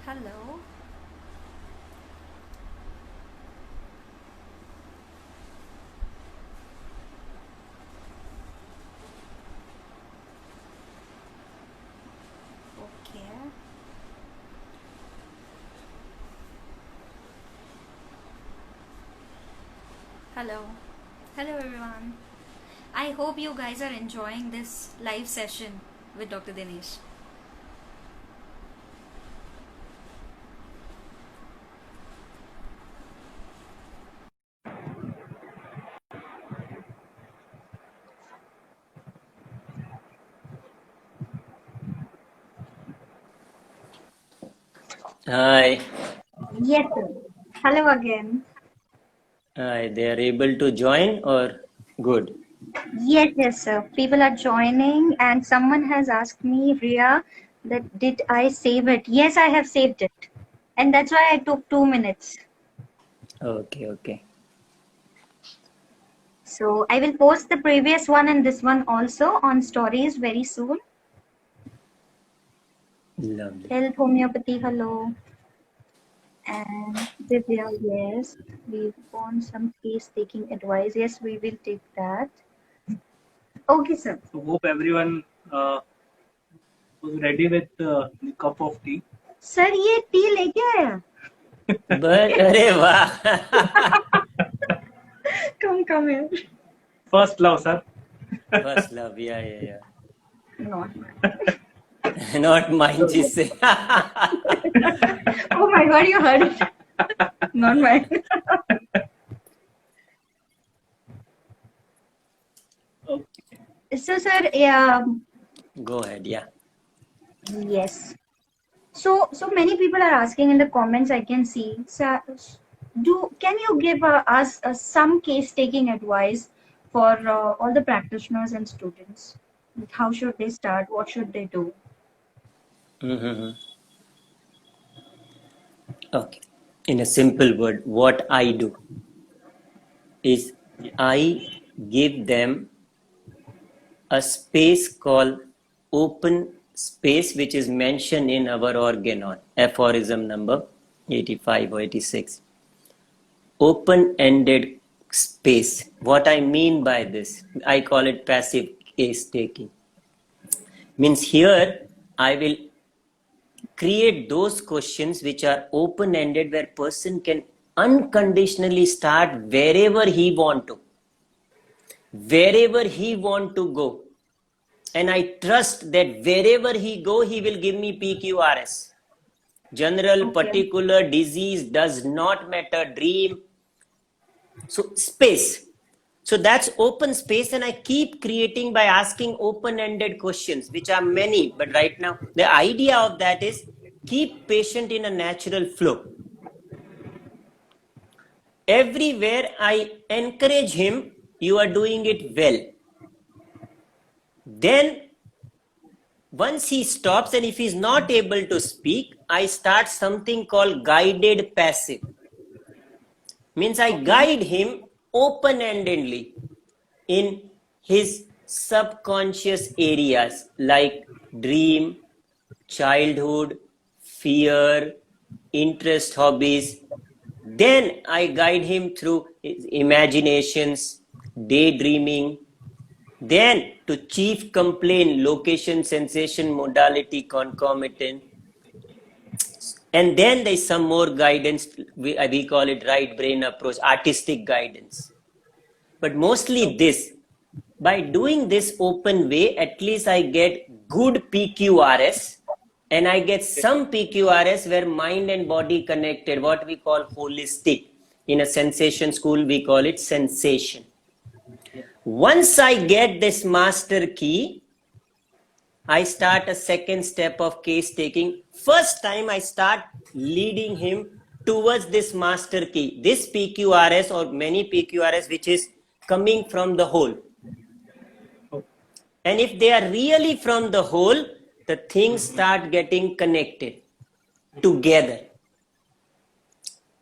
Hello. Okay. Hello. Hello, everyone. I hope you guys are enjoying this live session with Dr. Dinesh. Hi. Yes, sir. Hello again. Hi. They are able to join or good? Yes, sir. People are joining, and someone has asked me, Ria, that did I save it? Yes, I have saved it. And that's why I took 2 minutes. Okay. So I will post the previous one and this one also on stories very soon. Lovely. Health homeopathy, hello. And Divya, yes, we want some case taking advice. Yes, we will take that. Okay, sir. So hope everyone was ready with the cup of tea. Sir ये T लेके आया. अरे वाह. Come here. First love, sir. First love. Yeah. Not. Not mine, जिससे. Oh my God, you heard it. Not mine. Okay. So, sir, yeah, Go ahead. Yeah. yes. So many people are asking in the comments. I can see. So, can you give us some case taking advice for all the practitioners and students? Like, how should they start? What should they do? Mm-hmm. Okay. In a simple word, what I do is I give them a space called open space, which is mentioned in our organon, aphorism number 85 or 86. Open-ended space. What I mean by this, I call it passive case taking. Means here I will create those questions which are open-ended, where person can unconditionally start wherever he want to go, and I trust that wherever he go, he will give me PQRS. General, Okay. particular, disease does not matter, dream. So space. So that's open space, and I keep creating by asking open-ended questions, which are many. But right now, the idea of that is keep patient in a natural flow. Everywhere I encourage him, you are doing it well. Then once he stops, and if he's not able to speak, I start something called guided passive. Means I guide him open-endedly in his subconscious areas like dream, childhood, fear, interest, hobbies. Then I guide him through his imaginations, daydreaming. Then to chief complaint, location, sensation, modality, concomitant. And then there's some more guidance. We call it right brain approach, artistic guidance. But mostly this. By doing this open way, at least I get good PQRS, and I get some PQRS where mind and body connected, what we call holistic. In a sensation school, we call it sensation. Once I get this master key, I start a second step of case taking. First time I start leading him towards this master key, this PQRS or many PQRS, which is coming from the whole. And if they are really from the whole, the things start getting connected together,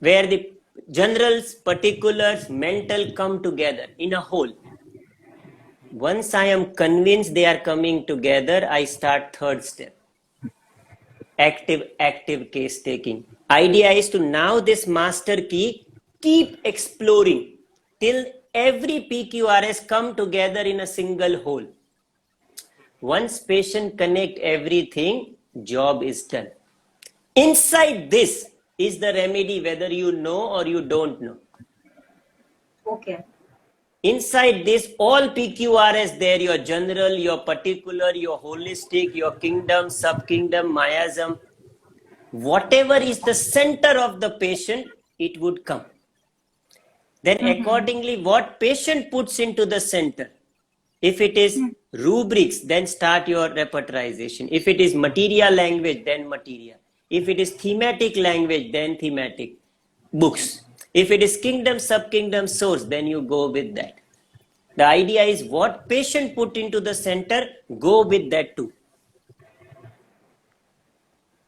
where the generals, particulars, mental come together in a whole. Once I am convinced they are coming together, I start third step. active case taking. Idea is to now this master key keep exploring till every PQRS come together in a single whole. Once patient connect everything, job is done. Inside this is the remedy, whether you know or you don't know. Okay. Inside this, all PQRS there, your general, your particular, your holistic, your kingdom, sub-kingdom, miasm, whatever is the center of the patient, it would come. Then accordingly, what patient puts into the center, if it is rubrics, then start your repertorization. If it is material language, then material. If it is thematic language, then thematic books. If it is kingdom, sub-kingdom, source, then you go with that. The idea is what patient put into the center, go with that too.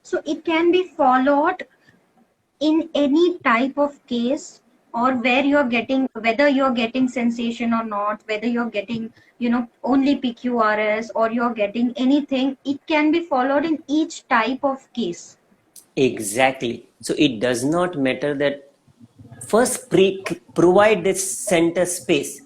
So it can be followed in any type of case, or where you're getting, whether you're getting sensation or not, whether you're getting, only PQRS or you're getting anything, it can be followed in each type of case. Exactly. So it does not matter that first provide this center space.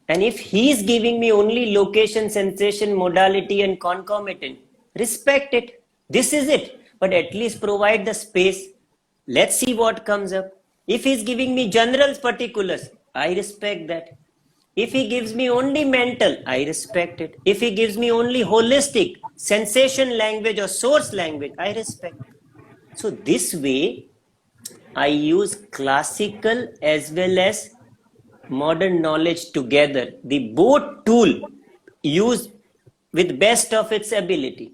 And if he is giving me only location, sensation, modality and concomitant, respect it. This is it. But at least provide the space. Let's see what comes up. If he's giving me general particulars, I respect that. If he gives me only mental, I respect it. If he gives me only holistic, sensation language or source language, I respect it. So this way, I use classical as well as modern knowledge together. The both tool used with best of its ability.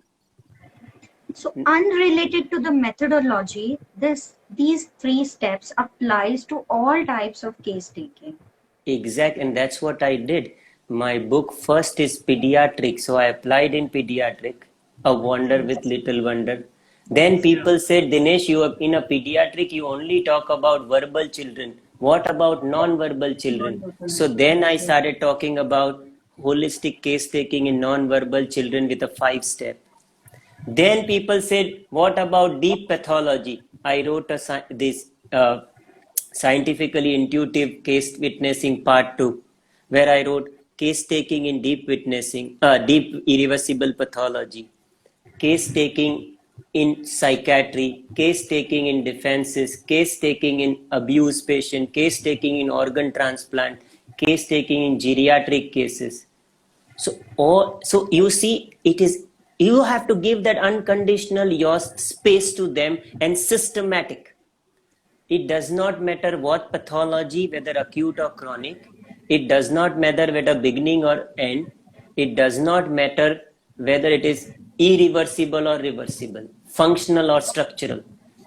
So unrelated to the methodology, these 3 steps applies to all types of case taking. Exact, and that's what I did. My book first is pediatric, so I applied in pediatric, A Wonder with Little Wonder. Then people said, Dinesh, you are in a pediatric, you only talk about verbal children. What about non-verbal children? So then I started talking about holistic case taking in non-verbal children with a 5-step. Then people said, what about deep pathology? I wrote this scientifically intuitive case witnessing part 2, where I wrote case taking in deep witnessing, deep irreversible pathology, case taking in psychiatry, case taking in defenses, case taking in abuse patient, case taking in organ transplant, case taking in geriatric cases. So you see, it is, you have to give that unconditional your space to them and systematic. It does not matter what pathology, whether acute or chronic. It does not matter whether beginning or end. It does not matter whether it is irreversible or reversible, functional or structural.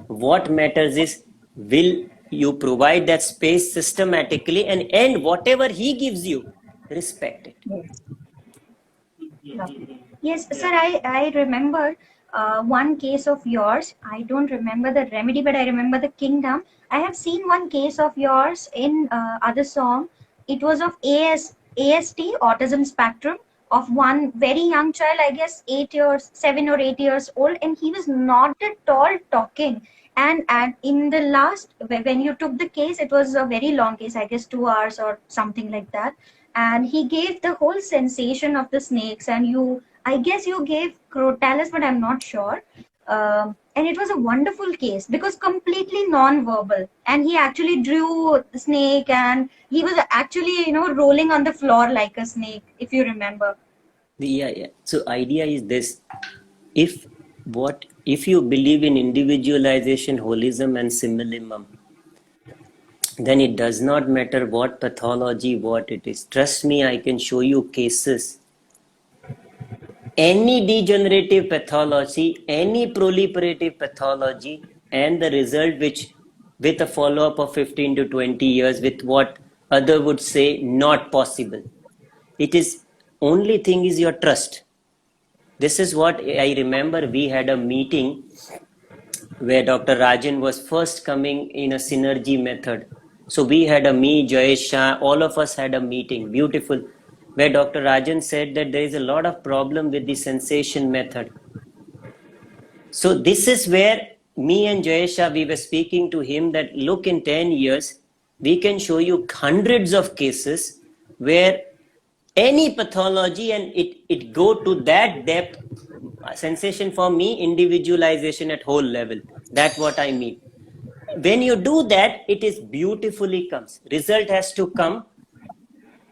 What matters is, will you provide that space systematically, and whatever he gives you, respect it. Yes, sir, I remember one case of yours. I don't remember the remedy, but I remember the kingdom. I have seen one case of yours in other song. It was of AST, autism spectrum, of one very young child, I guess 7 or 8 years old, and he was not at all talking. And in the last, when you took the case, it was a very long case, I guess 2 hours or something like that. And he gave the whole sensation of the snakes, and I guess you gave Crotalus, but I'm not sure. And it was a wonderful case because completely non-verbal. And he actually drew the snake, and he was actually, rolling on the floor like a snake, if you remember. Yeah. So idea is this: if you believe in individualization, holism, and similimum, then it does not matter what pathology, what it is. Trust me, I can show you cases. Any degenerative pathology, any proliferative pathology, and the result which with a follow-up of 15 to 20 years with what other would say not possible. It is only thing is your trust. This is what I remember. We had a meeting where Dr. Rajan was first coming in a synergy method. So we had Jayesh Shah, all of us had a meeting, beautiful, where Dr. Rajan said that there is a lot of problem with the sensation method. So this is where me and Jayesha, we were speaking to him that look, in 10 years, we can show you hundreds of cases where any pathology and it go to that depth. Sensation for me, individualization at whole level. That's what I mean. When you do that, it is beautifully comes. Result has to come.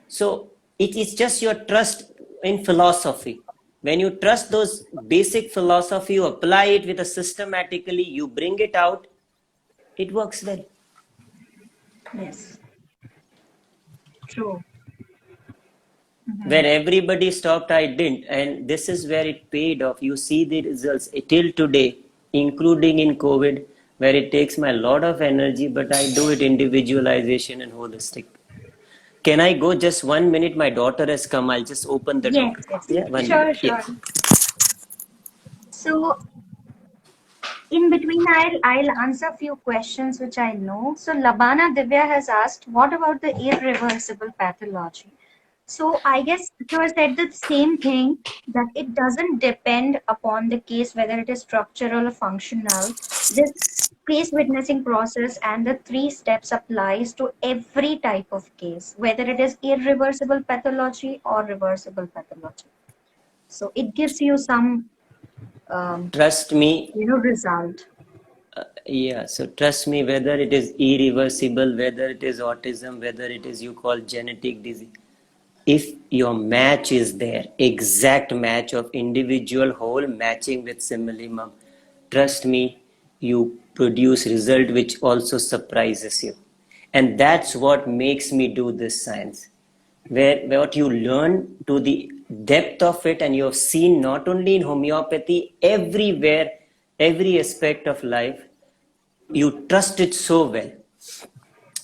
So it is just your trust in philosophy. When you trust those basic philosophy, you apply it with a systematically, you bring it out, it works well. Yes. True. Where everybody stopped, I didn't. And this is where it paid off. You see the results till today, including in COVID, where it takes my lot of energy, but I do it individualization and holistic. Can I go just 1 minute? My daughter has come. I'll just open the door. Yes, yes. Yeah, 1 Sure, minute. sure. Yeah. So in between, I'll answer a few questions which I know. So Labana Divya has asked, what about the irreversible pathology? So I guess you said the same thing, that it doesn't depend upon the case whether it is structural or functional. This case witnessing process and the 3 steps applies to every type of case, whether it is irreversible pathology or reversible pathology. So it gives you some Trust me. result. Yeah. So trust me, whether it is irreversible, whether it is autism, whether it is you call genetic disease, if your match is there, exact match of individual whole matching with similimum, trust me, you produce result which also surprises you. And that's what makes me do this science, where what you learn to the depth of it, and you have seen not only in homeopathy, everywhere, every aspect of life, you trust it so well.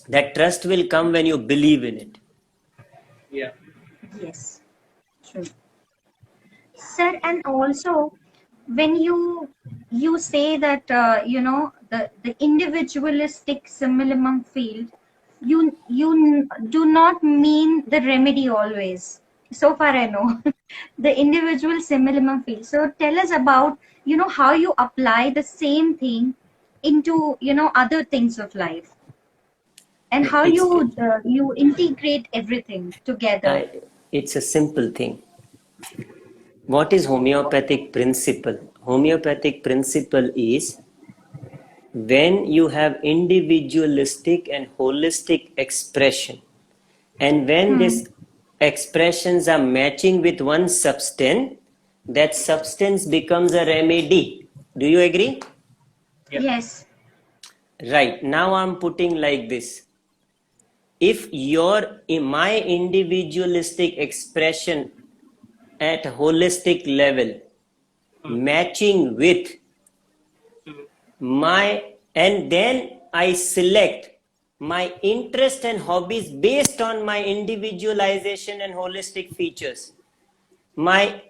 That trust will come when you believe in it. Yeah. Yes, true. Sir, and also when you say that the individualistic similimum field, you do not mean the remedy always. So far I know the individual similimum field. So tell us about how you apply the same thing into other things of life, and how It's you integrate everything together. it's a simple thing. What is homeopathic principle? Homeopathic principle is when you have individualistic and holistic expression, and when these expressions are matching with one substance, that substance becomes a remedy. Do you agree? Yeah. Yes. Right. Now I'm putting like this. If my individualistic expression at holistic level matching with and then I select my interest and hobbies based on my individualization and holistic features. My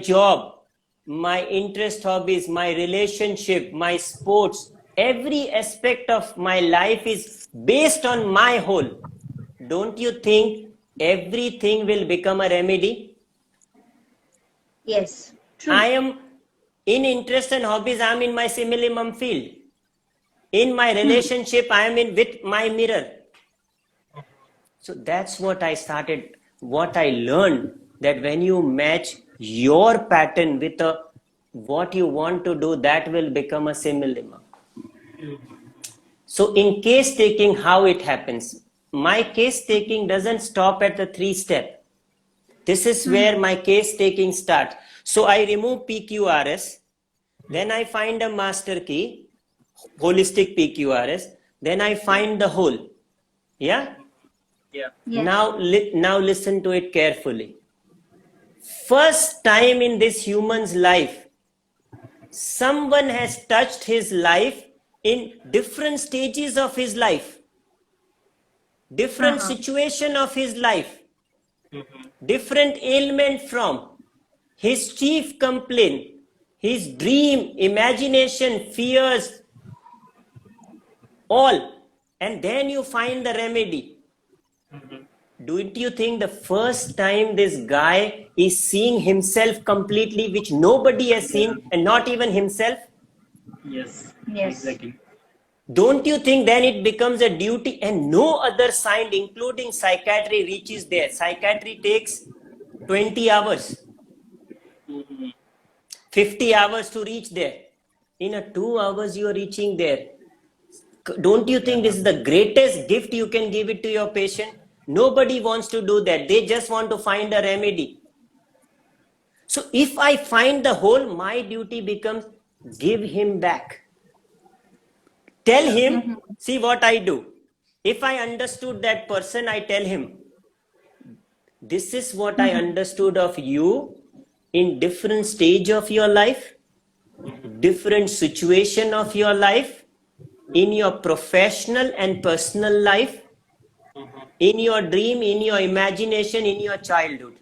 job, my interest, hobbies, my relationship, my sports, every aspect of my life is based on my whole. Don't you think everything will become a remedy? Yes. True. I am in interest and hobbies, I am in my similimum field. In my relationship, I am in with my mirror. So that's what I started, what I learned, that when you match your pattern with what you want to do, that will become a similimum. So in case taking, how it happens? My case taking doesn't stop at the 3 step. This is where my case taking starts. So I remove PQRS, then I find a master key, holistic PQRS, then I find the whole. Yeah? Yeah. Yes. Now listen to it carefully. First time in this human's life, someone has touched his life in different stages of his life, different situation of his life, different ailment from his chief complaint, his dream, imagination, fears, all. And then you find the remedy. don't you think the first time this guy is seeing himself completely, which nobody has seen, and not even himself? Yes. Yes. Exactly. Don't you think then it becomes a duty, and no other side, including psychiatry, reaches there? Psychiatry takes 20 hours, Mhm. 50 hours to reach there. In a 2 hours, you are reaching there. Don't you think Yeah. this is the greatest gift you can give it to your patient? Nobody wants to do that. They just want to find a remedy. So if I find the hole, my duty becomes give him back. Tell Yeah. him, Mhm. see what I do. If I understood that person, I tell him, this is what I Mhm. understood of you in different stage of your life, different situation of your life, in your professional and personal life, Mhm. in your dream, in your imagination, in your childhood.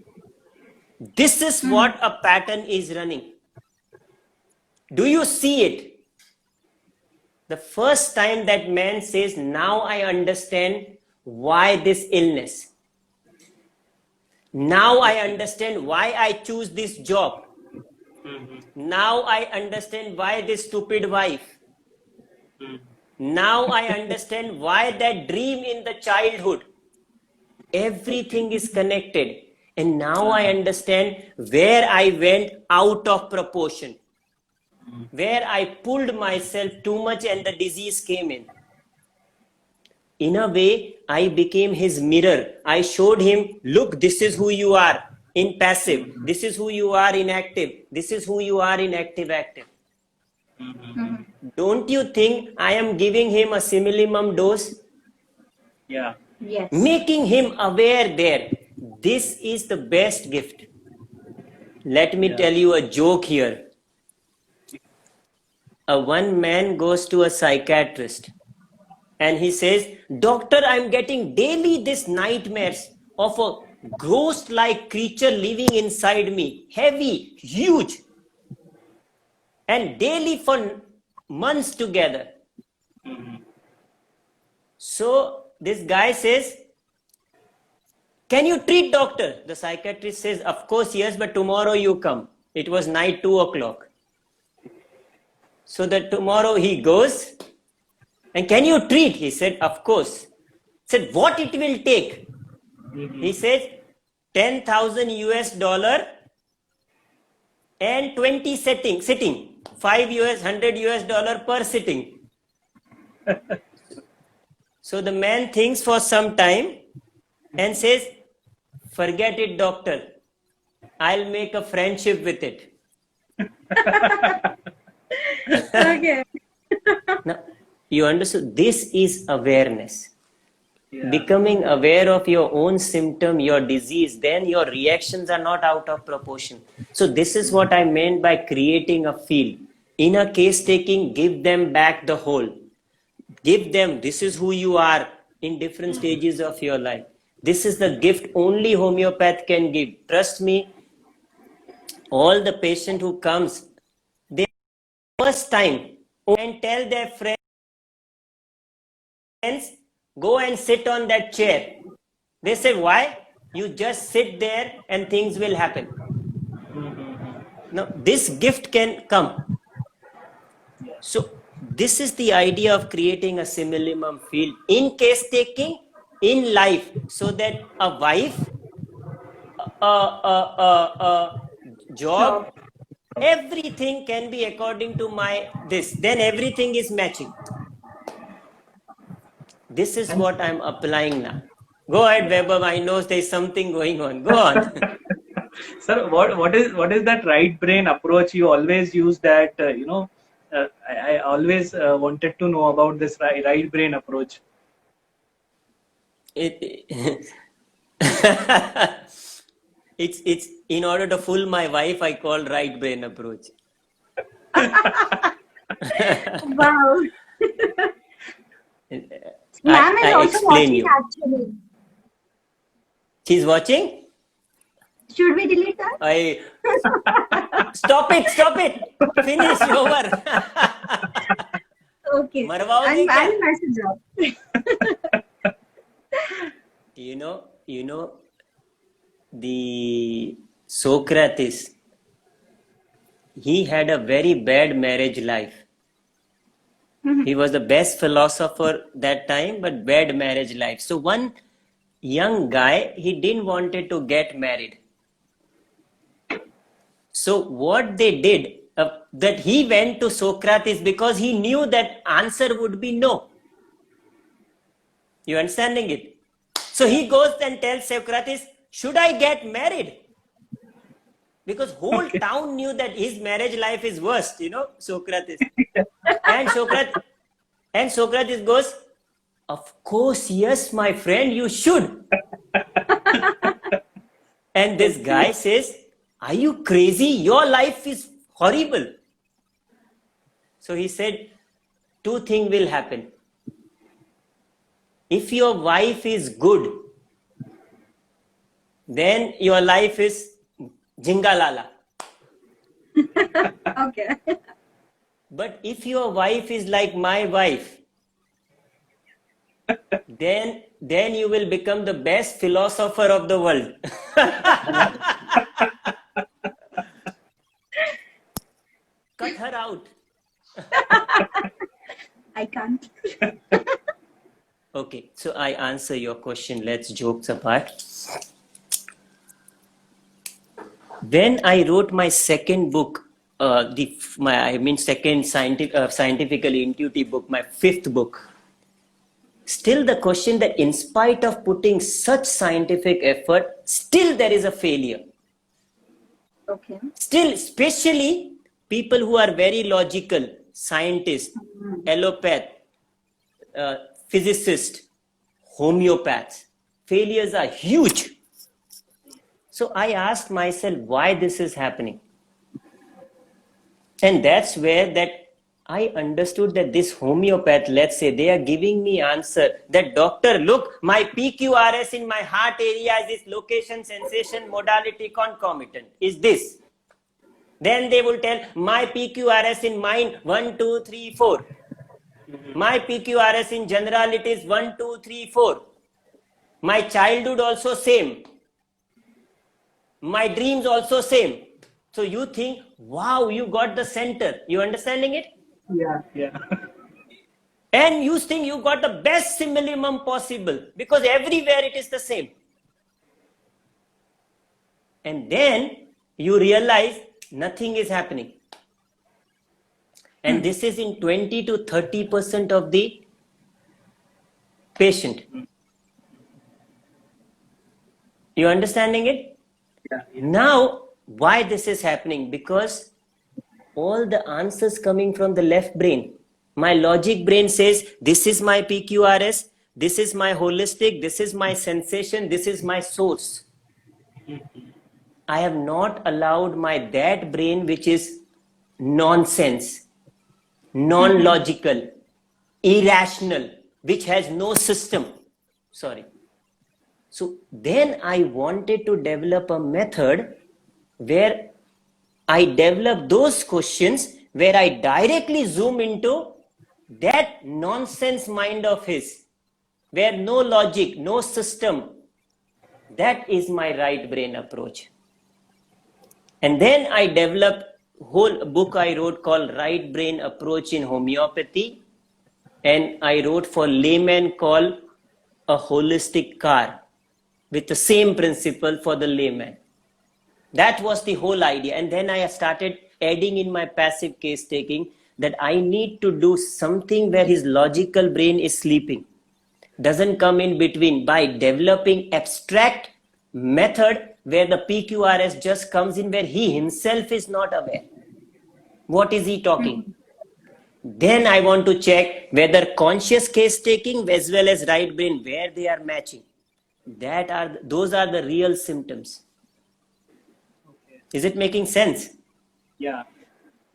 This is Mhm. what a pattern is running. Do you see it? The first time that man says, now I understand why this illness. Now I understand why I choose this job. Mhm. Now I understand why this stupid wife. Mhm. Now I understand why that dream in the childhood. Okay. Everything is connected. And now I understand where I went out of proportion, Mhm. where I pulled myself too much and the disease came in. In a way, I became his mirror. I showed him, look, this is who you are in passive. Mhm. This is who you are in active. This is who you are in active. Mhm. Mhm. Don't you think I am giving him a simillimum dose? Yeah. Yes. Making him aware there. This is the best gift. Let me Yeah. tell you a joke here. A one man goes to a psychiatrist and he says, Doctor, I'm getting daily this nightmares of a ghost like creature living inside me, heavy, huge, and daily for months together. Mhm. So this guy says, can you treat, doctor? The psychiatrist says, of course, yes, but tomorrow you come. It was night 2 o'clock. So that tomorrow he goes, and can you treat? He said, of course. Said, what it will take? He Mhm. says, 10,000 US dollar and 20 sitting. 5 US, 100 US dollar per sitting. So the man thinks for some time and says, forget it, doctor. I'll make a friendship with it. Okay. Now, you understood? This is awareness. Yeah. Becoming aware of your own symptom, your disease, then your reactions are not out of proportion. So, this is what I meant by creating a field. In a case taking, give them back the whole. Give them, this is who you are in different Mhm. stages of your life. This is the gift only homeopath can give. Trust me, all the patient who comes, they first time and tell their friends, go and sit on that chair. They say, why? You just sit there and things will happen. Mhm. Now, this gift can come. Yeah. So, this is the idea of creating a simillimum field in case taking in life so that a wife, a job, Job. everything can be according to my this. Then everything is matching. This is And what I'm applying now. Go ahead, yeah. Weber. I know there's something going on. Go on. Sir, what is that right brain approach you always use? That I always wanted to know about this right brain approach. It, it's in order to fool my wife, I call right brain approach. Wow. I, Ma'am is I also explain watching you. actually. She's watching. Should we delete that? I stop it. Finish over. Okay. मरवाओगे क्या? I'll message her. You know, you know, the Socrates, he had a very bad marriage life. He was the best philosopher that time, but bad marriage life. So one young guy, he didn't wanted to get married. So what they did, that he went to Socrates because he knew that answer would be no. You understanding it? So he goes and tells Socrates, should I get married? Because whole town knew that his marriage life is worst, you know, Socrates. And Socrates goes, of course, yes, my friend, you should. And this guy says, are you crazy? Your life is horrible. So he said, two things will happen. If your wife is good, then your life is jingalala. Okay. But if your wife is like my wife, then you will become the best philosopher of the world. Cut her out. I can't. Okay, so I answer your question. Let's jokes apart. When I wrote my second book, second scientifically intuitive book, my fifth book, still the question that in spite of putting such scientific effort, still there is a failure. Okay. Still, especially people who are very logical, scientists, allopath, physicists, homeopaths, failures are huge. So I asked myself why this is happening. And that's where that I understood that this homeopath, let's say, they are giving me answer that doctor, look, my PQRS in my heart area is this location, sensation, modality, concomitant is this. Then they will tell my PQRS in mind 1, 2, 3, 4. My PQRS in generality is 1, 2, 3, 4. My childhood also same. My dreams also same. So you think, wow, you got the center. You understanding it? Yeah. And you think you got the best minimum possible because everywhere it is the same. And then you realize nothing is happening. And this is in 20 to 30% of the patient. You understanding it? Yeah. Now, why this is happening? Because all the answers coming from the left brain. My logic brain says, this is my PQRS, this is my holistic, this is my sensation, this is my source. I have not allowed that brain which is nonsense, non-logical, irrational, which has no system. Sorry. So then I wanted to develop a method where I develop those questions where I directly zoom into that nonsense mind of his, where no logic, no system. That is my right brain approach. And then I developed a whole book I wrote called Right Brain Approach in Homeopathy. And I wrote for layman called A Holistic Car, with the same principle for the layman. That was the whole idea. And then I started adding in my passive case taking that I need to do something where his logical brain is sleeping, doesn't come in between, by developing abstract method where the PQRS just comes in, where he himself is not aware. What is he talking? Then I want to check whether conscious case taking as well as right brain, where they are matching. Those are the real symptoms. Is it making sense? Yeah.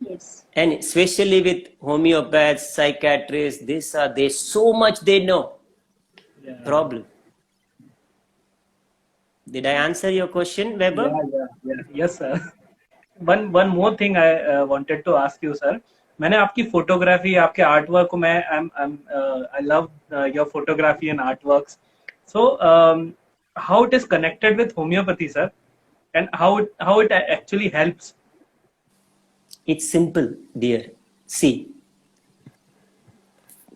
Yes. And especially with homeopaths, psychiatrists, there's so much they know. Yeah. Problem. Did I answer your question, Weber? Yeah. Yes, sir. One more thing I wanted to ask you, sir. मैंने आपकी photography, आपके artwork को I love your photography and artworks. So how it is connected with homeopathy, sir, and how it actually helps. It's simple, dear. See,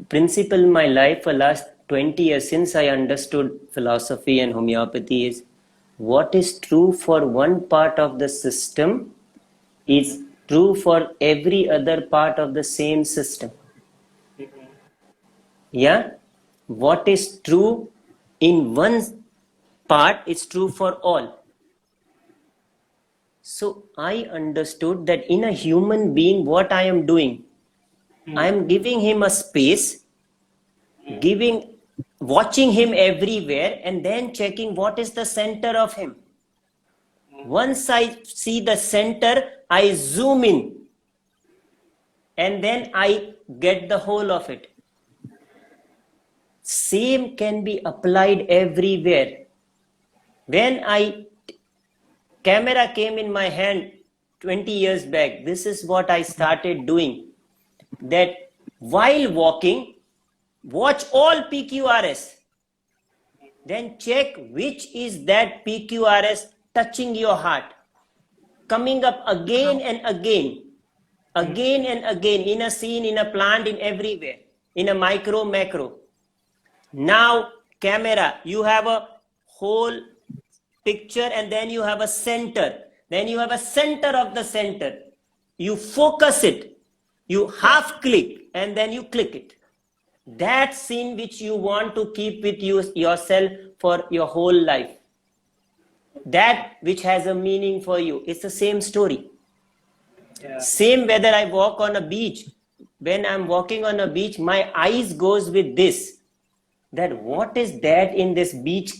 principle in my life for last 20 years since I understood philosophy and homeopathy is what is true for one part of the system is true for every other part of the same system. Yeah? What is true in one part is true for all. So I understood that in a human being, what I am doing, I am giving him a space, watching him everywhere, and then checking what is the center of him. Once I see the center, I zoom in, and then I get the whole of it. Same can be applied everywhere. When camera came in my hand 20 years back, this is what I started doing. That while walking, watch all PQRS. Then check which is that PQRS touching your heart. Coming up again and again. Again and again. In a scene, in a plant, in everywhere. In a micro, macro. Now, camera, you have a whole picture and then you have a center. Then you have a center of the center. You focus it. You half click and then you click it. That scene which you want to keep with yourself for your whole life. That which has a meaning for you. It's the same story. Yeah. Same whether I walk on a beach. When I'm walking on a beach, my eyes goes with this. That what is that in this beach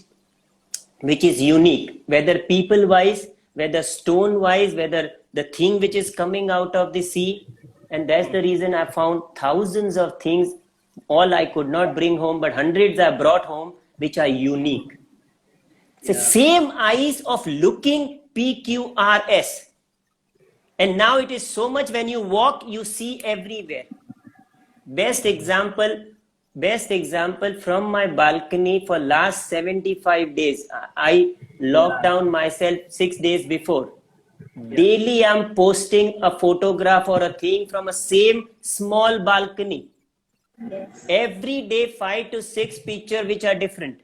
which is unique, whether people wise, whether stone wise, whether the thing which is coming out of the sea. And that's the reason I found thousands of things, all I could not bring home, but hundreds I brought home, which are unique. It's the same eyes of looking PQRS. And now it is so much when you walk, you see everywhere. Best example from my balcony for last 75 days. I locked down myself 6 days before. Daily I'm posting a photograph or a thing from a same small balcony. Yes. Every day 5 to 6 pictures which are different.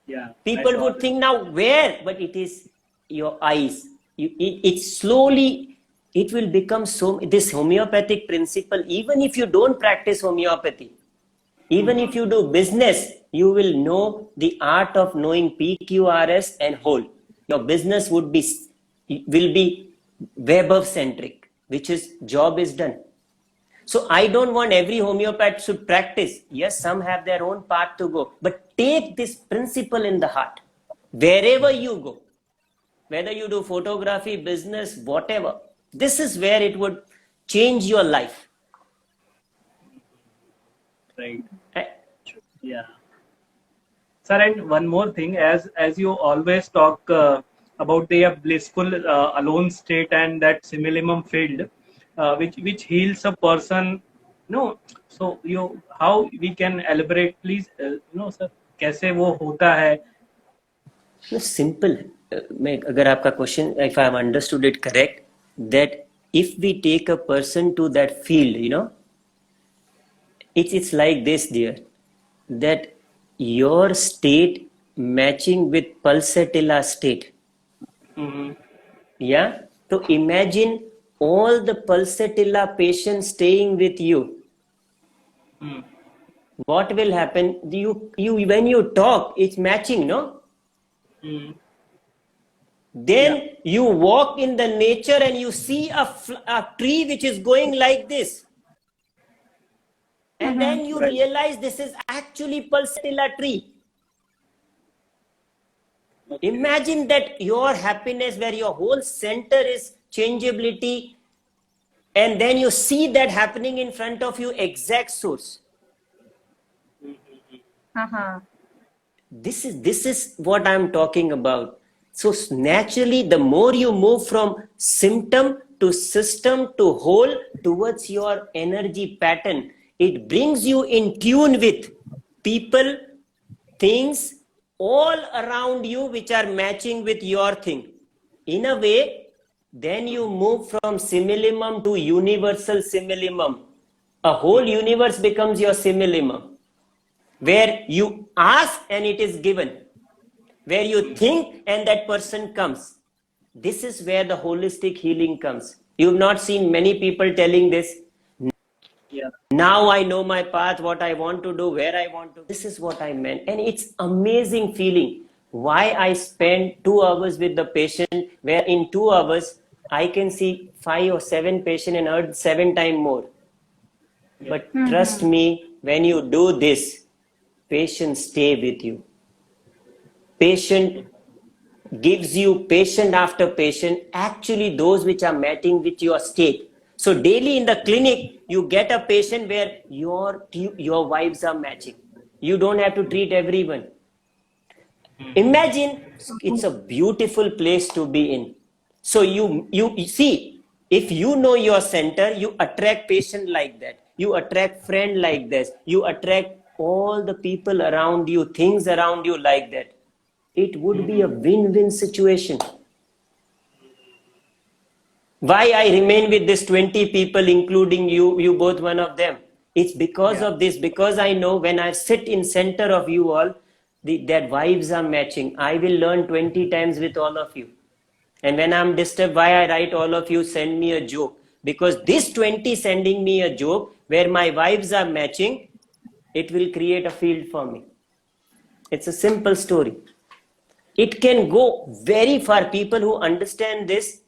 Yeah. People would think now where, but it is your eyes. It slowly, it will become so, this homeopathic principle, even if you don't practice homeopathy, even if you do business, you will know the art of knowing PQRS and whole. Your business will be Weber centric, which is job is done. So I don't want every homeopath should practice. Yes, some have their own path to go, but take this principle in the heart. Wherever you go, whether you do photography, business, whatever, this is where it would change your life. Right. Yeah. Sir, and one more thing, as you always talk about the blissful alone state and that simillimum field, which heals a person. No, so how we can elaborate, please? Sir, कैसे वो होता है? No, simple. अगर आपका question, if I have understood it correct, that if we take a person to that field, it's like this, dear, that your state matching with pulsatilla state. Mm-hmm. Yeah. So imagine all the pulsatilla patients staying with you. Mm. What will happen? You when you talk, it's matching, no? Mm. Then you walk in the nature and you see a tree which is going like this. And then you realize this is actually pulsatilla tree. Imagine that your happiness where your whole center is changeability, and then you see that happening in front of you, exact source. This is what I'm talking about. So naturally, the more you move from symptom to system to whole towards your energy pattern, it brings you in tune with people, things, all around you which are matching with your thing. In a way, then you move from similimum to universal similimum. A whole universe becomes your similimum, where you ask and it is given, where you think and that person comes. This is where the holistic healing comes. You've not seen many people telling this. Yeah. Now I know my path, what I want to do, where I want to. This is what I meant. And it's amazing feeling. Why I spend 2 hours with the patient, where in 2 hours I can see 5 or 7 patients and earn 7 times more. But trust me, when you do this, patients stay with you. Patient gives you patient after patient, actually those which are matching with your state. So daily in the clinic, you get a patient where your vibes are matching. You don't have to treat everyone. Imagine, it's a beautiful place to be in. So you see, if you know your center, you attract patient like that. You attract friend like this. You attract all the people around you, things around you like that. It would be a win-win situation. Why I remain with this 20 people, including you both one of them? It's because of this, because I know when I sit in center of you all, that vibes are matching. I will learn 20 times with all of you. And when I'm disturbed, why I write all of you, send me a joke. Because this 20 sending me a joke, where my vibes are matching, it will create a field for me. It's a simple story. It can go very far. People who understand this,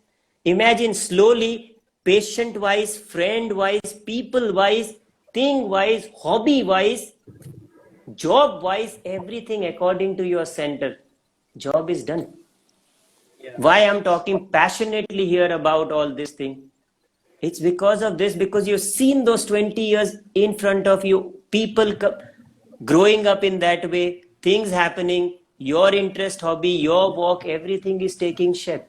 imagine slowly, patient-wise, friend-wise, people-wise, thing-wise, hobby-wise, job-wise, everything according to your center. Job is done. Yeah. Why I'm talking passionately here about all this thing? It's because of this, because you've seen those 20 years in front of you, people growing up in that way, things happening, your interest, hobby, your work, everything is taking shape.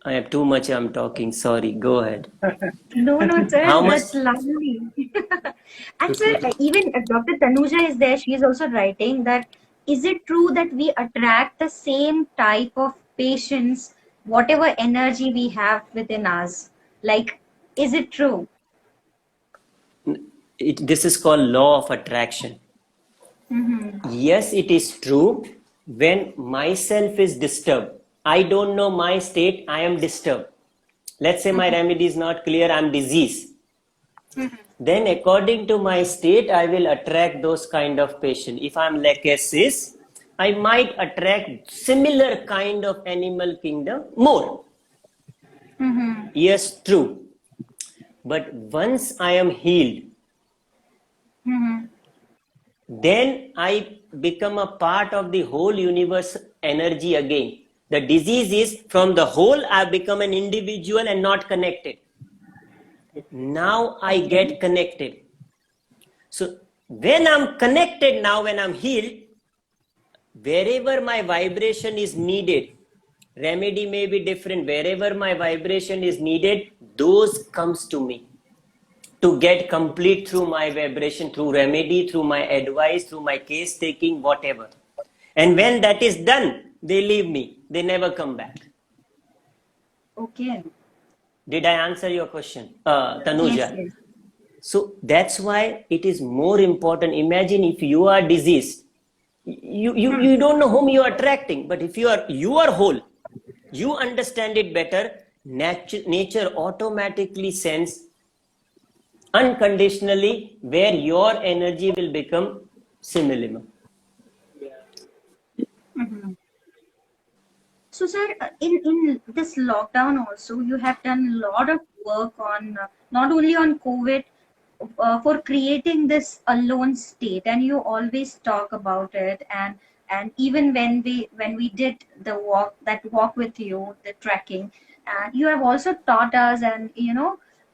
I have too much, I'm talking. Sorry, go ahead. No, sir, How much? that's lovely. And sir, even Dr. Tanuja is there. She is also writing that, is it true that we attract the same type of patients, whatever energy we have within us? Like, is it true? This is called law of attraction. Yes, it is true. When myself is disturbed, I don't know my state, I am disturbed. Let's say my remedy is not clear, I'm diseased. Then according to my state, I will attract those kind of patient. If I'm leukemia, I might attract similar kind of animal kingdom more. Yes, true. But once I am healed, then I become a part of the whole universe energy again. The disease is from the whole, I become an individual and not connected. Now I get connected. So when I'm connected now, when I'm healed, wherever my vibration is needed, remedy may be different. Wherever my vibration is needed, those comes to me to get complete through my vibration, through remedy, through my advice, through my case taking, whatever. And when that is done, they leave me. They never come back. Okay. Did I answer your question, Tanuja? Yes. So that's why it is more important. Imagine if you are diseased, you don't know whom you are attracting. But if you are whole, you understand it better. Nature automatically sends unconditionally where your energy will become similar. So, sir, in this lockdown also, you have done a lot of work on not only on COVID, for creating this alone state, and you always talk about it. And even when we did the walk with you, the trekking, and you have also taught us and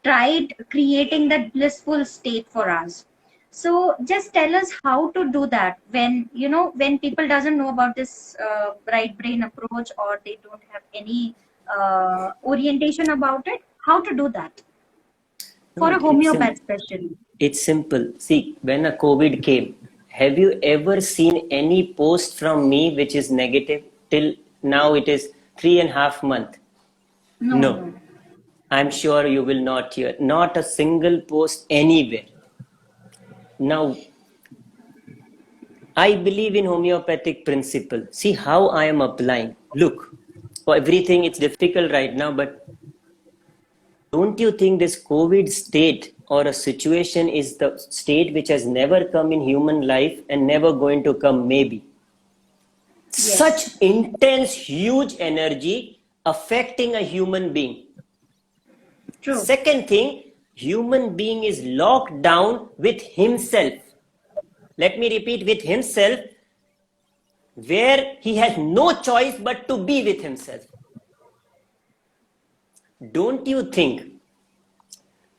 tried creating that blissful state for us. So just tell us how to do that when people doesn't know about this right brain approach, or they don't have any orientation about it. How to do that for a homeopath especially? It's simple. See, when a COVID came, have you ever seen any post from me which is negative? Till now it is 3.5 months. No, No. no. I'm sure you will not hear. Not a single post anywhere. Now, I believe in homeopathic principle. See how I am applying. Look, for everything it's difficult right now, but don't you think this COVID state or a situation is the state which has never come in human life and never going to come maybe? Yes. Such intense, huge energy affecting a human being. True. Second thing, human being is locked down with himself. Let me repeat, with himself, where he has no choice but to be with himself. Don't you think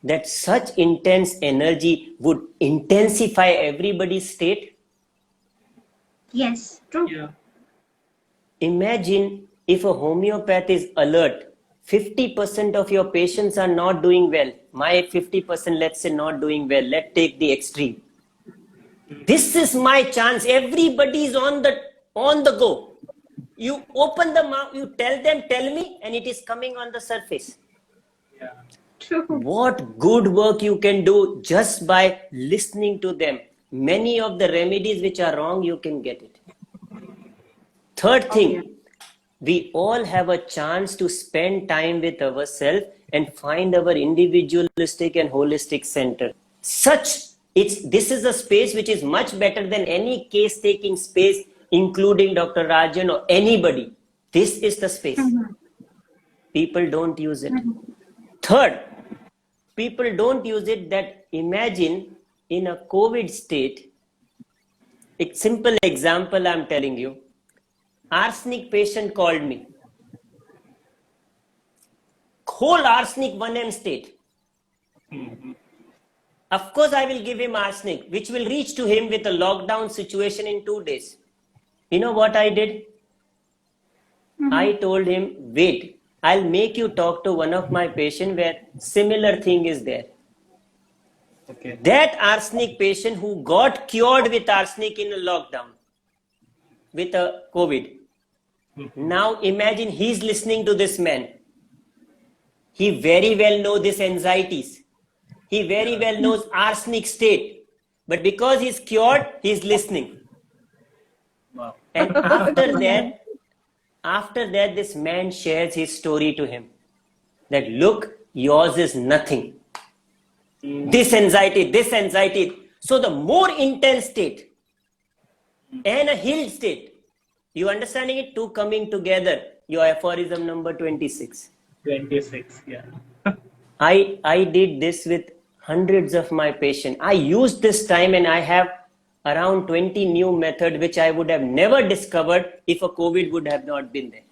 that such intense energy would intensify everybody's state? Yes, true. Yeah. Imagine if a homeopath is alert, 50% of your patients are not doing well. My 50%, let's say, not doing well. Let's take the extreme. This is my chance. Everybody is on the go. You open the mouth, you tell them, tell me, and it is coming on the surface. Yeah. True. What good work you can do just by listening to them. Many of the remedies which are wrong, you can get it. Third thing, we all have a chance to spend time with ourselves and find our individualistic and holistic center. This is a space which is much better than any case taking space, including Dr. Rajan or anybody. This is the space. People don't use it. Third, people don't use it. That imagine in a COVID state, a simple example I'm telling you. Arsenic patient called me. Whole arsenic 1M state. Of course, I will give him arsenic, which will reach to him with a lockdown situation in 2 days. You know what I did? I told him, wait, I'll make you talk to one of my patients where similar thing is there. Okay. That arsenic patient who got cured with arsenic in a lockdown, with a COVID. Now imagine he's listening to this man. He very well knows these anxieties. He very well knows arsenic state. But because he's cured, he's listening. Wow. And after that, this man shares his story to him. That look, yours is nothing. This anxiety. So the more intense state and a healed state, you understanding it? Two coming together. Your aphorism number 26. 26, yeah. I did this with hundreds of my patients. I used this time and I have around 20 new methods which I would have never discovered if a COVID would have not been there.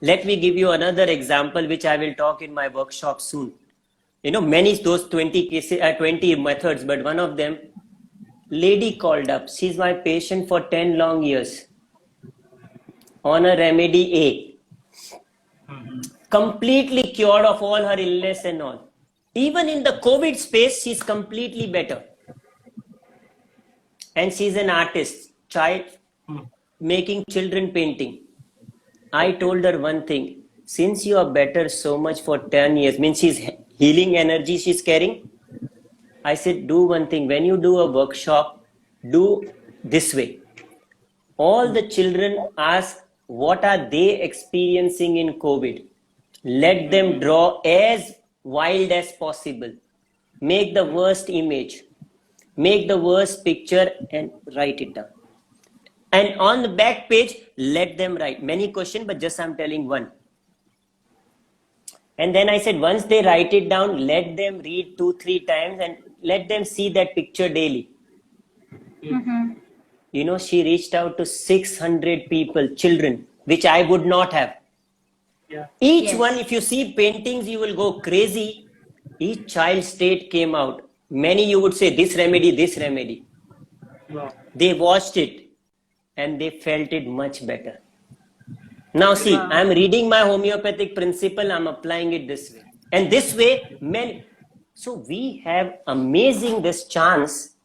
Let me give you another example which I will talk in my workshop soon. You know, many those 20 methods, but one of them, lady called up. She's my patient for 10 long years on a remedy A. Completely cured of all her illness and all. Even in the COVID space, she's completely better. And she's an artist, child, making children painting. I told her one thing, since you are better so much for 10 years, means she's healing energy she's carrying. I said, do one thing, when you do a workshop, do this way. All the children ask, what are they experiencing in COVID? Let them draw as wild as possible. Make the worst image. Make the worst picture and write it down. And on the back page, let them write. Many questions, but just I'm telling one. And then I said, once they write it down, let them read 2-3 times and let them see that picture daily. You know, she reached out to 600 people, children, which I would not have. Yeah. Each one, if you see paintings, you will go crazy. Each child state came out. Many you would say, this remedy, this remedy. Wow. They watched it and they felt it much better. Now see, I'm reading my homeopathic principle, I'm applying it this way. And this way, so we have amazing this chance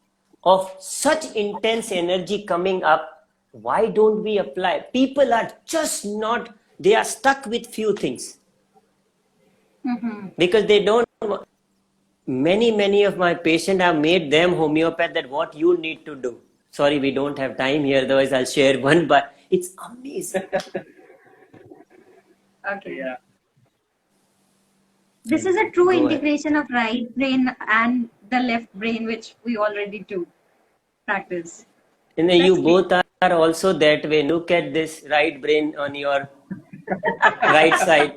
of such intense energy coming up, why don't we apply? People are just not, they are stuck with few things because they don't. Many of my patients have made them homeopath that what you need to do. Sorry, we don't have time here, otherwise I'll share one, but it's amazing. Okay. Yeah. This is a true Go ahead. integration of right brain and the left brain, which we already do practice. And then you That's both are also that way. Look at this right brain on your right side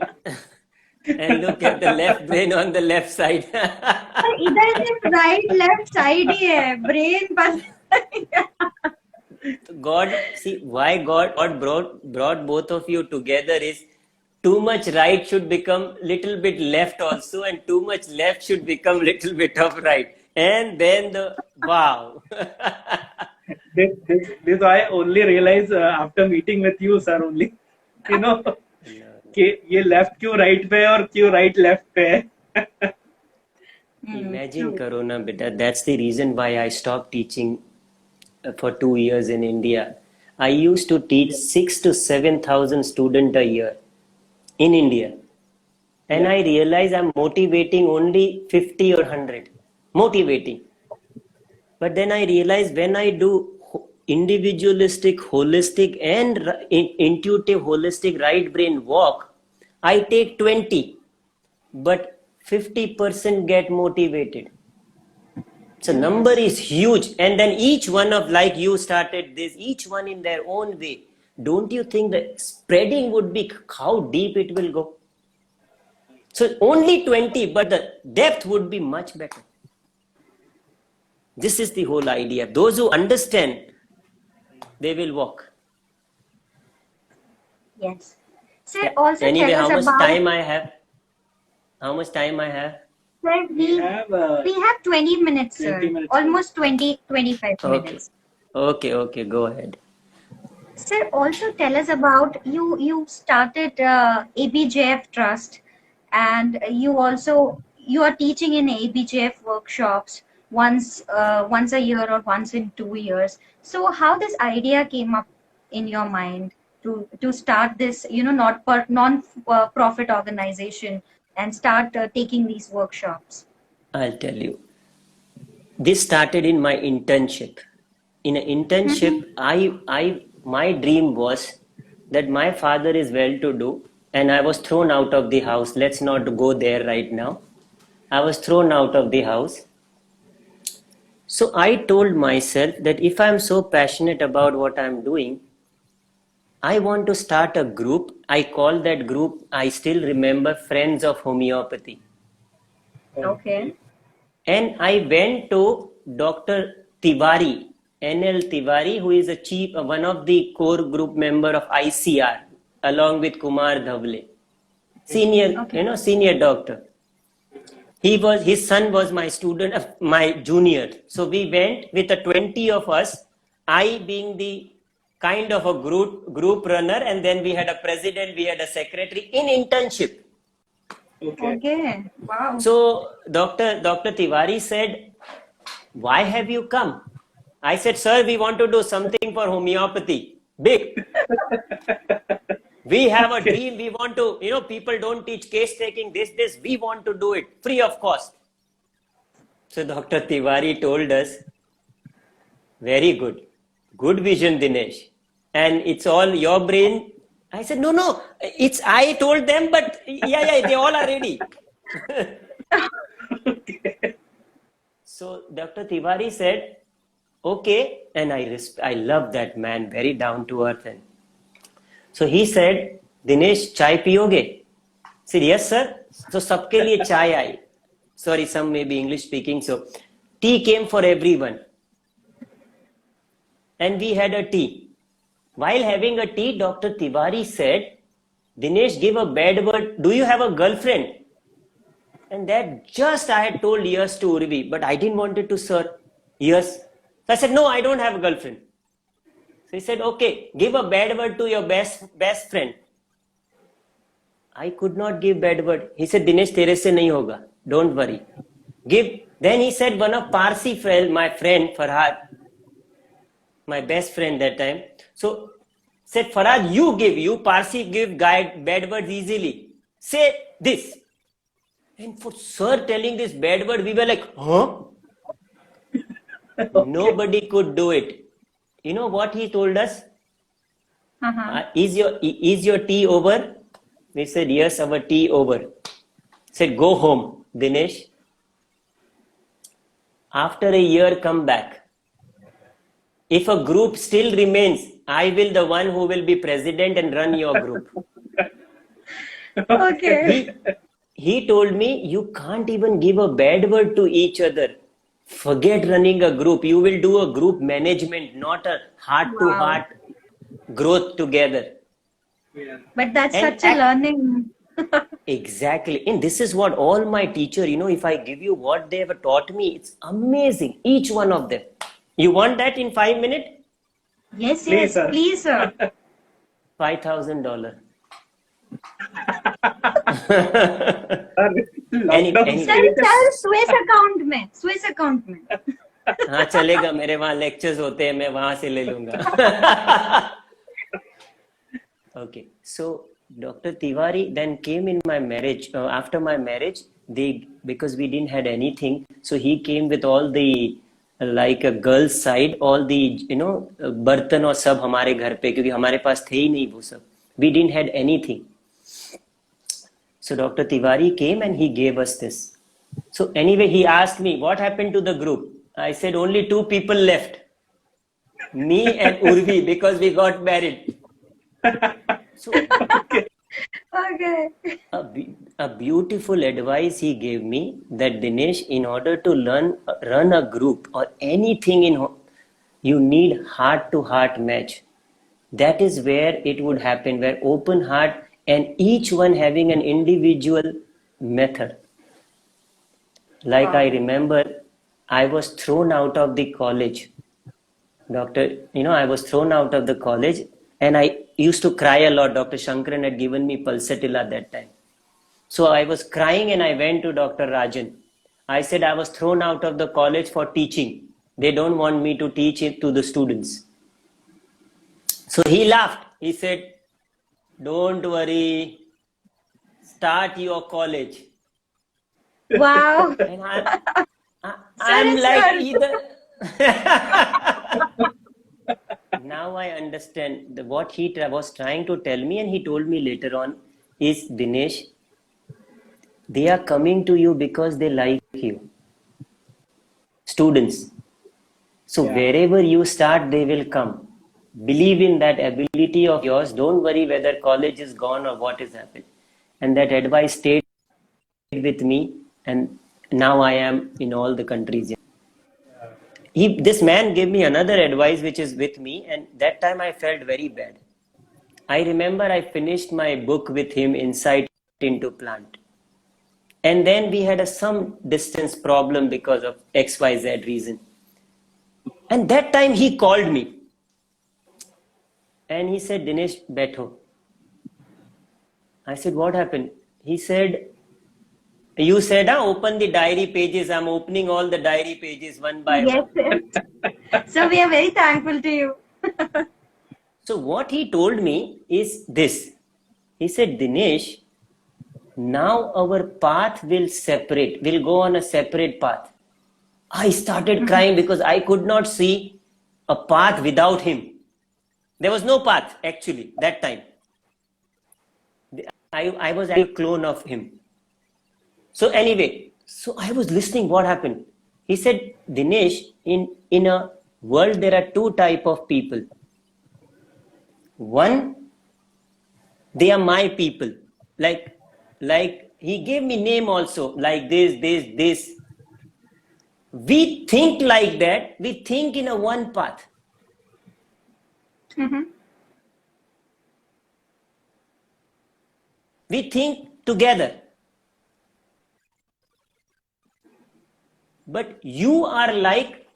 and look at the left brain on the left side. पर इधर सिर्फ right left side ही है brain पर God, see why God brought both of you together is too much right should become little bit left also, and too much left should become little bit of right. And then the wow. This I only realize after meeting with you, sir, only. You know, कि ये left क्यों right पे और क्यों right left पे है. Imagine Corona, beta. That's the reason why I stopped teaching for 2 years in India. I used to teach 6 to 7,000 students a year in India. And I realize I'm motivating only 50 or 100. Motivating. But then I realize when I do individualistic, holistic, and intuitive, holistic right brain walk, I take 20. But 50% get motivated. So number is huge. And then each one of, like you started this, each one in their own way. Don't you think the spreading would be how deep it will go? So only 20, but the depth would be much better. This is the whole idea. Those who understand, they will walk. Yes. Sir, also Anyway, tell how us much about. time I have? How much time I have? Sir, we have 20 minutes, sir. 20 minutes. Almost 25 Okay. minutes. Okay, go ahead. Sir, also tell us about you started ABJF Trust, and you are teaching in ABJF workshops once a year or once in 2 years. So how this idea came up in your mind to start this, non-profit organization and start taking these workshops? I'll tell you. This started in my internship. In an internship, my dream was that my father is well-to-do and I was thrown out of the house. Let's not go there right now. I was thrown out of the house. So I told myself that if I'm so passionate about what I'm doing, I want to start a group. I call that group, I still remember, Friends of Homeopathy. Okay. And I went to Dr. Tiwari, NL Tiwari, who is one of the core group member of ICR, along with Kumar Dhavle, senior doctor. His son was my student, my junior. So we went with the 20 of us, I being the kind of a group runner, and then we had a president, we had a secretary in internship. Okay. Wow. So Dr. Tiwari said, why have you come? I said, sir, we want to do something for homeopathy. Big. We have a dream. We want to, people don't teach case taking, this. We want to do it free of cost. So Dr. Tiwari told us, very good. Good vision, Dinesh. And it's all your brain. I said, no, I told them, but yeah, they all are ready. So Dr. Tiwari said, okay. And I love that man, very down to earth. And so he said, Dinesh, chai piyoge? I said, yes, sir. So sabke liye chai aayi. Sorry, some may be English speaking. So tea came for everyone. And we had a tea. While having a tea, Dr. Tiwari said, Dinesh, give a bad word. Do you have a girlfriend? And that just I had told yes to Urvi, but I didn't want it to sir. Yes. So I said, no, I don't have a girlfriend. So he said, okay, give a bad word to your best friend. I could not give bad word. He said, Dinesh, tere se nahi hoga. Don't worry. Give Then he said, one of Parsi friend, my friend Farhad, my best friend that time. So said, Farhad, you Parsi give guide bad words easily. Say this. And for sir telling this bad word, we were like, huh? Nobody could do it. You know what he told us? Uh-huh. Is your tea over? We said, yes, our tea over. Said, go home, Dinesh. After a year, come back. If a group still remains, I will the one who will be president and run your group. Okay. He told me, you can't even give a bad word to each other. Forget running a group. You will do a group management, not a heart-to-heart growth together. But that's And such a learning. exactly. And this is what all my teacher, if I give you what they have taught me, it's amazing. Each one of them. You want that in 5 minutes? Yes, Please, yes, sir. please, sir. $5,000. Lockdown Sir, Swiss account में, Swiss account में. हाँ चलेगा, मेरे वहाँ lectures होते हैं, मैं वहां से ले लूंगा. Okay, so Dr. Tiwari then came in my marriage. After my marriage, because we didn't had anything, so he came with all the like a girl's side, all the बर्तन और सब हमारे घर पे, क्योंकि हमारे पास थे ही नहीं वो सब. We didn't had anything. So Dr. Tiwari came and he gave us this. So anyway, he asked me, what happened to the group? I said, only 2 people left. Me and Urvi, because we got married. So Okay. a beautiful advice he gave me, that Dinesh, in order to run a group or anything you need heart-to-heart match. That is where it would happen, where open heart and each one having an individual method. Like I remember, I was thrown out of the college. I was thrown out of the college and I used to cry a lot. Dr. Shankaran had given me Pulsatilla that time. So I was crying and I went to Dr. Rajan. I said I was thrown out of the college for teaching. They don't want me to teach it to the students. So he laughed. He said, don't worry, start your college. Wow. And I'm like, either. Now I understand what he was trying to tell me, and he told me later on is, Dinesh, they are coming to you because they like you. Students. So wherever you start, they will come. Believe in that ability of yours. Don't worry whether college is gone or what is happening. And that advice stayed with me, and now I am in all the countries. This man gave me another advice which is with me, and that time I felt very bad. I remember I finished my book with him, Insight into Plant. And then we had some distance problem because of XYZ reason. And that time he called me. And he said, Dinesh, Betho. I said, what happened? He said, you said, open the diary pages. I'm opening all the diary pages one by one. Yes. So we are very thankful to you. So what he told me is this. He said, Dinesh, now our path will go on a separate path. I started crying because I could not see a path without him. There was no path actually that time. I was a clone of him. So anyway, so I was listening what happened. He said, Dinesh, in a world there are 2 types of people. One, they are my people. Like he gave me name also, like this. We think like that. We think in a one path. Mm-hmm. We think together. But you are like,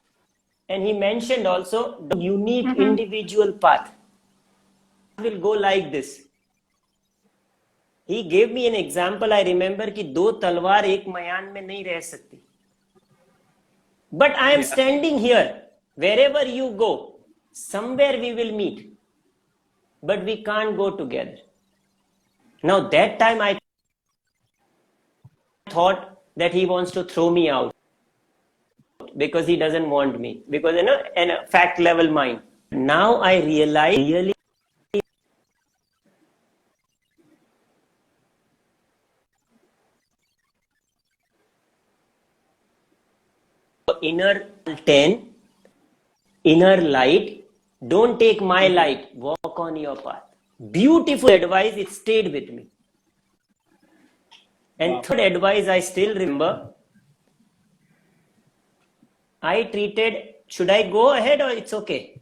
and he mentioned also, the unique individual path. Will go like this. He gave me an example. I remember कि 2 तलवार एक मयान में नहीं रह सकती. But I am Yeah. standing here. Wherever you go, somewhere we will meet. But we can't go together. Now that time I thought that he wants to throw me out because he doesn't want me. Because in a fact level mind. Now I realize really inner 10, inner light, don't take my light, walk on your path. Beautiful advice, it stayed with me. And Wow. third advice I still remember, I treated, should I go ahead or it's okay?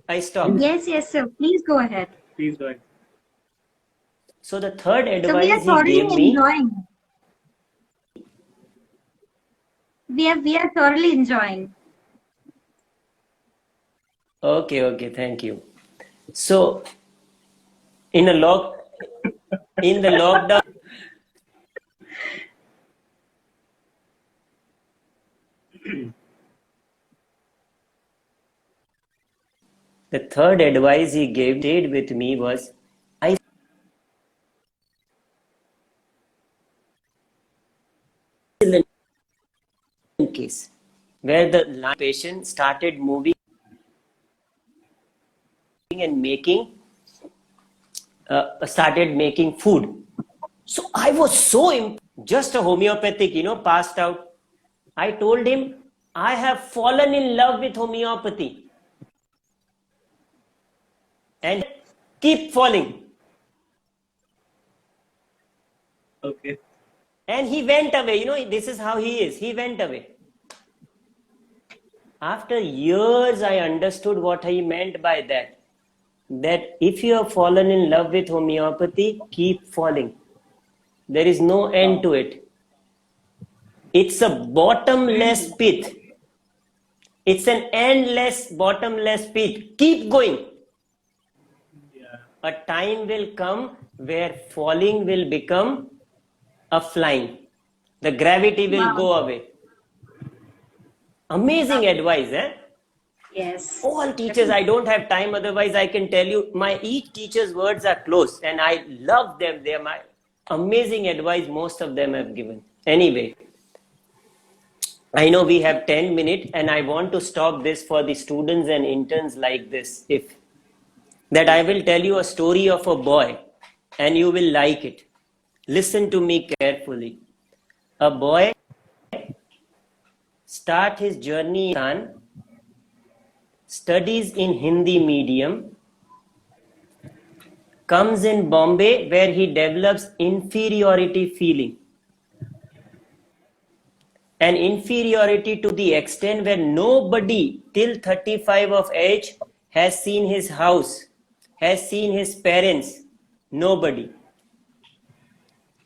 I stopped. Yes, yes, sir. Please go ahead. Please go ahead. So the third So we are advice he thoroughly gave me, enjoying. We are thoroughly enjoying. okay, thank you. So in a in the lockdown, the third advice he gave stayed with me was isolation case where the patient started moving and started making food. So I was so just a homeopathic, passed out. I told him I have fallen in love with homeopathy and keep falling. Okay. And he went away. This is how he is. He went away. After years, I understood what he meant by that. That if you have fallen in love with homeopathy, keep falling. There is no end to it. It's a bottomless pit. It's an endless, bottomless pit. Keep going. Yeah. A time will come where falling will become a flying. The gravity will Wow. go away. Amazing advice, eh? Yes. All teachers, I don't have time, otherwise I can tell you, each teacher's words are close and I love them. They are my amazing advice most of them have given. Anyway, I know we have 10 minutes and I want to stop this for the students and interns like this. That I will tell you a story of a boy and you will like it. Listen to me carefully. A boy start his journey in studies in Hindi medium, comes in Bombay where he develops inferiority feeling. And inferiority to the extent where nobody till 35 of age has seen his house, has seen his parents, nobody.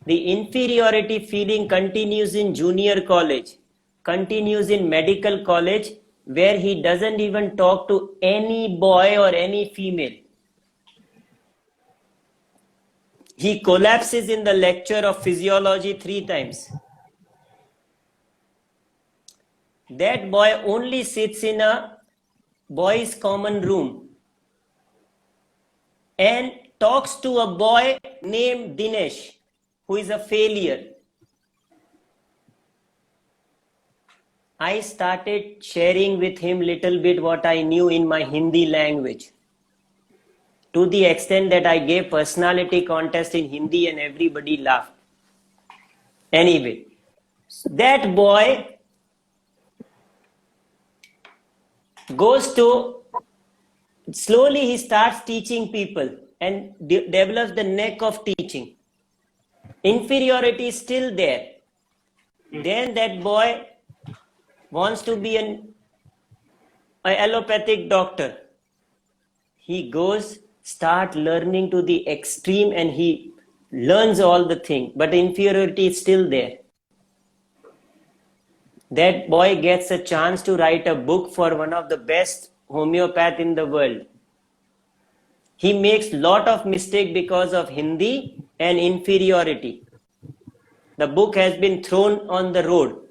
The inferiority feeling continues in junior college, continues in medical college, where he doesn't even talk to any boy or any female. He collapses in the lecture of physiology 3 times. That boy only sits in a boys' common room and talks to a boy named Dinesh, who is a failure. I started sharing with him little bit what I knew in my Hindi language, to the extent that I gave personality contest in Hindi and everybody laughed. Anyway, that boy goes to, slowly he starts teaching people and develops the knack of teaching. Inferiority is still there. Then that boy wants to be an allopathic doctor. He goes, start learning to the extreme and he learns all the thing, but inferiority is still there. That boy gets a chance to write a book for one of the best homeopath in the world. He makes lot of mistake because of Hindi and inferiority. The book has been thrown on the road.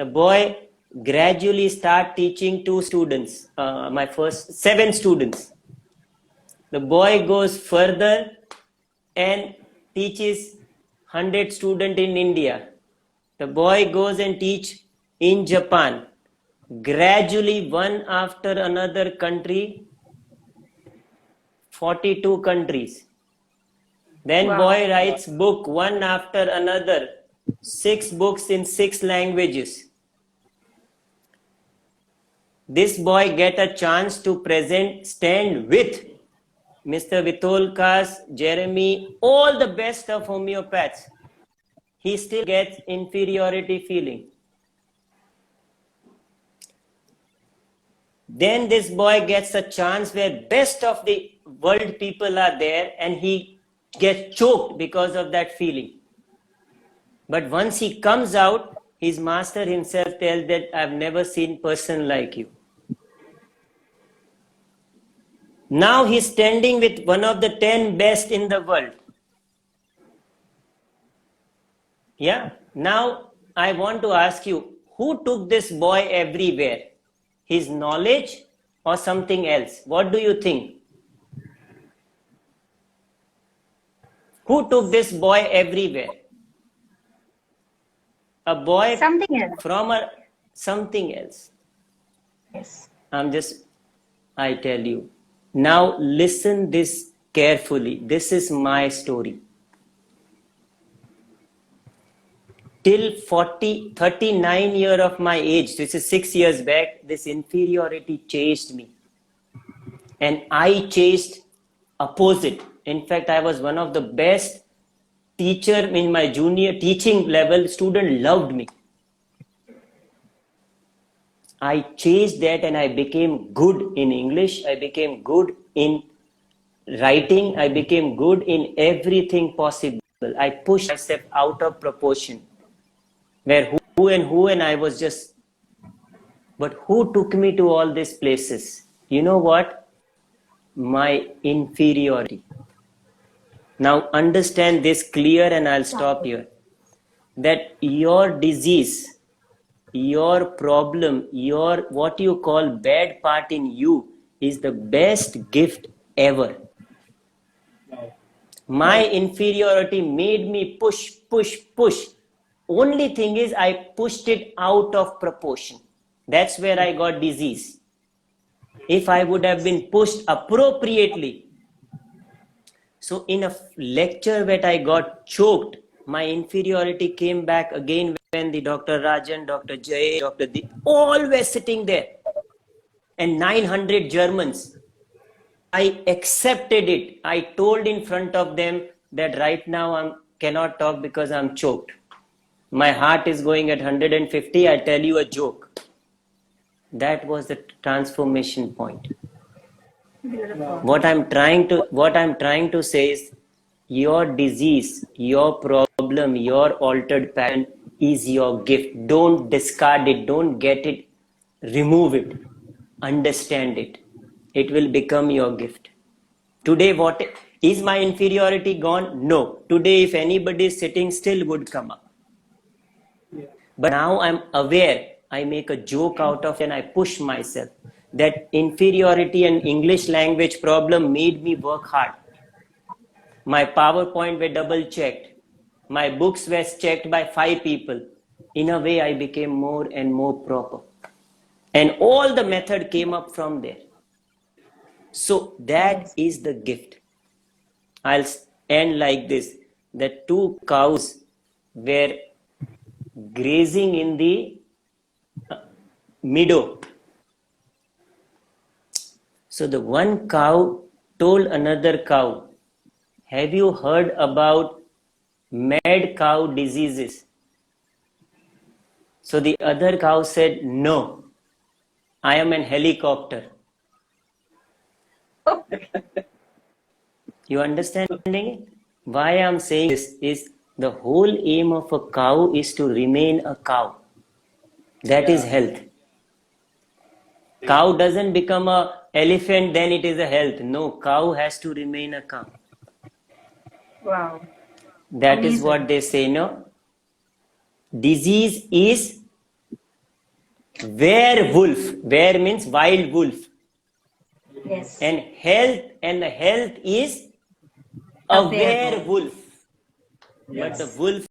The boy gradually start teaching 2 students, my first 7 students. The boy goes further and teaches 100 students in India. The boy goes and teach in Japan. Gradually, one after another country, 42 countries. Then Wow. boy writes book one after another, 6 books in 6 languages. This boy get a chance to stand with Mr. Vitolkas, Jeremy, all the best of homeopaths. He still gets inferiority feeling. Then this boy gets a chance where best of the world people are there and he gets choked because of that feeling. But once he comes out, his master himself tells that I've never seen person like you. Now he's standing with one of the 10 best in the world. Yeah. Now I want to ask you, who took this boy everywhere? His knowledge or something else? What do you think? Who took this boy everywhere? A boy Something else. from something else. Yes. I tell you. Now listen this carefully. This is my story. Till 39 year of my age, this is 6 years back, this inferiority chased me. And I chased opposite. In fact, I was one of the best teacher in my junior teaching level. Student loved me. I chased that and I became good in English. I became good in writing. I became good in everything possible. I pushed myself out of proportion. Where who and I was just, but who took me to all these places? You know what? My inferiority. Now understand this clear and I'll stop here. That your disease, your problem, your what you call bad part in you is the best gift ever. My inferiority made me push. Only thing is I pushed it out of proportion. That's where I got disease. If I would have been pushed appropriately. So in a lecture where I got choked, my inferiority came back again when the Dr. Rajan, Dr. Jay, Dr. Deep, all were sitting there. And 900 Germans. I accepted it. I told in front of them that right now I cannot talk because I'm choked. My heart is going at 150. I tell you a joke. That was the transformation point. Beautiful. What I'm trying to say is your disease, your problem, your altered pattern is your gift. Don't discard it. Don't get it. Remove it. Understand it. It will become your gift. Today, what is my inferiority gone? No. Today, if anybody is sitting still, would come up. But now I'm aware. I make a joke out of it and I push myself. That inferiority and English language problem made me work hard. My PowerPoint were double checked. My books were checked by 5 people. In a way, I became more and more proper. And all the method came up from there. So that is the gift. I'll end like this. The 2 cows were grazing in the meadow. So the one cow told another cow, have you heard about mad cow diseases? So the other cow said, no, I am an helicopter. You understanding it? Why I am saying this is the whole aim of a cow is to remain a cow. That is health. Cow doesn't become a elephant, then it is a health. No, cow has to remain a cow. Wow. That is what they say, no? Disease is Werewolf. Were means wild wolf. Yes. And health is a A werewolf. werewolf. But Yes. the wolf